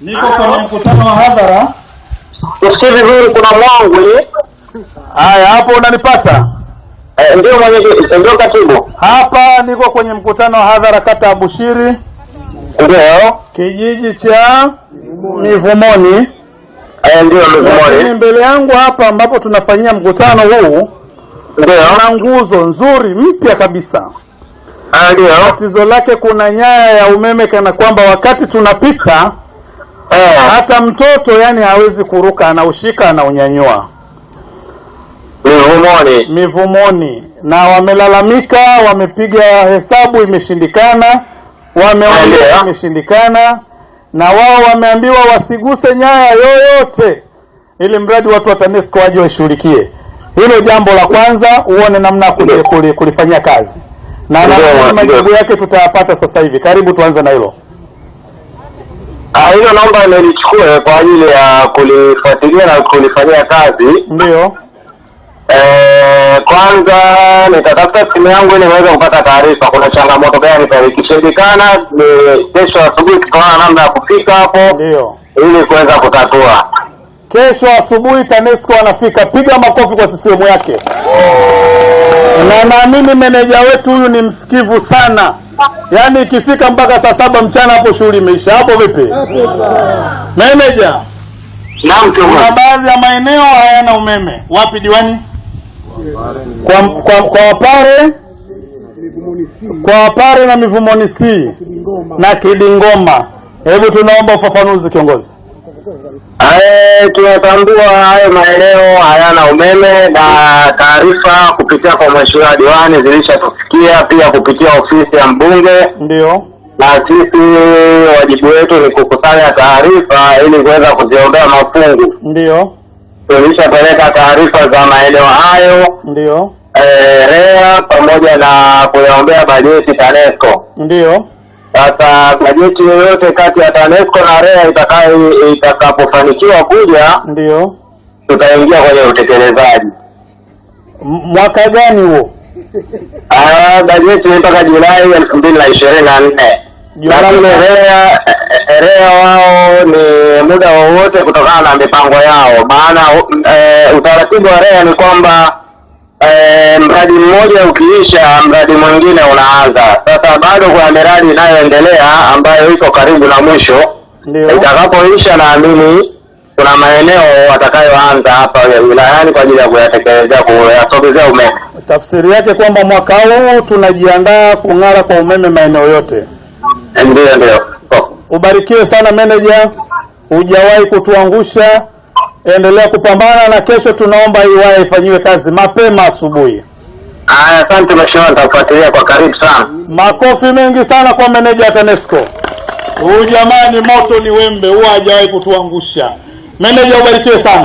Niko kwenye mkutano wa hadhara. Usikie vizuri, kuna mwangwe. Haya, hapo unanipata? Ndio mwenyekiti, ndio katibu. Hapa niko kwenye mkutano wa hadhara kata ya Bushiri. Ndio. Kijiji cha Mivumoni. Ndio Mivumoni. Mbele yangu hapa ambapo tunafanyia mkutano huu. Ndio. Kuna nguzo nzuri mpya kabisa. Ndio. Tatizo lake kuna nyaya ya umeme kana kwamba wakati tunapita hata mtoto yani hawezi kuruka, anaushika na unyanyua. Mivumoni. Na wamelalamika, wamepiga hesabu imeshindikana, wameona imeshindikana, na wao wameambiwa wasiguse nyaya yoyote ili mradi watu wa TANESCO waje washughulikie. Hilo jambo la kwanza, uone namna kulifanyia kazi. Na majibu yake tutayapata sasa hivi. Karibu tuanze na hilo. Hilo naomba nilichukue kwa ajili ya kulifuatilia na kulifanyia kazi. Ndio. Kwanza nitatafuta simu yangu ili niweze kupata taarifa kuna changamoto gani pale. Ikishindikana kesho asubuhi tutaona namna ya kufika hapo. Ndio. Ili kuweza kutatua. Kesho asubuhi TANESCO anafika. Piga makofi kwa CCM yake. Na naamini meneja wetu huyu ni msikivu sana. Yaani ikifika mpaka saa 7 mchana hapo shughuli imeisha. Hapo vipi? Meneja. Naam, kuna baadhi ya maeneo hayana umeme. Wapi diwani? Kwa Wapare na Mivumoni C na Kidingoma. Hebu tunaomba ufafanuzi kiongozi. Tunatambua hayo maeneo hayana umeme na taarifa kupitia kwa mheshimiwa diwani zilishatufikia, pia kupitia ofisi ya mbunge. Ndio. Na sisi wajibu wetu ni kukusanya taarifa ili kuweza kuziondoa mafungu. Ndio. Tulishapeleka taarifa za maeneo hayo. Ndio. REA pamoja na kuyaombea bajeti TANESCO. Ndio. Sasa bajeti yoyote kati ya TANESCO na REA itakapofanikiwa kuja, ndio tutaingia kwenye utekelezaji. Mwaka gani huo? Bajeti ni mpaka Julai 2024. Lakini REA wao ni muda wowote kutokana na mipango yao. Maana utaratibu wa REA ni kwamba mradi mmoja ukiisha mradi mwingine unaanza. Sasa bado kuna miradi inayoendelea ambayo iko karibu na mwisho. Itakapoisha naamini kuna maeneo watakayoanza hapa wilayani kwa ajili ya kuyatekeleza, kuyasogezea umeme. Tafsiri yake kwamba mwaka huu tunajiandaa kung'ara kwa umeme maeneo yote. Ndio. Ubarikiwe sana meneja. Hujawahi kutuangusha. Endelea kupambana na kesho tunaomba iwaye ifanyiwe kazi mapema asubuhi. Asante mheshimiwa, nitafuatilia kwa karibu sana. Makofi mengi sana kwa meneja TANESCO. Huyu jamani moto ni wembe, huwa hajawahi kutuangusha. Meneja ubarikiwe sana.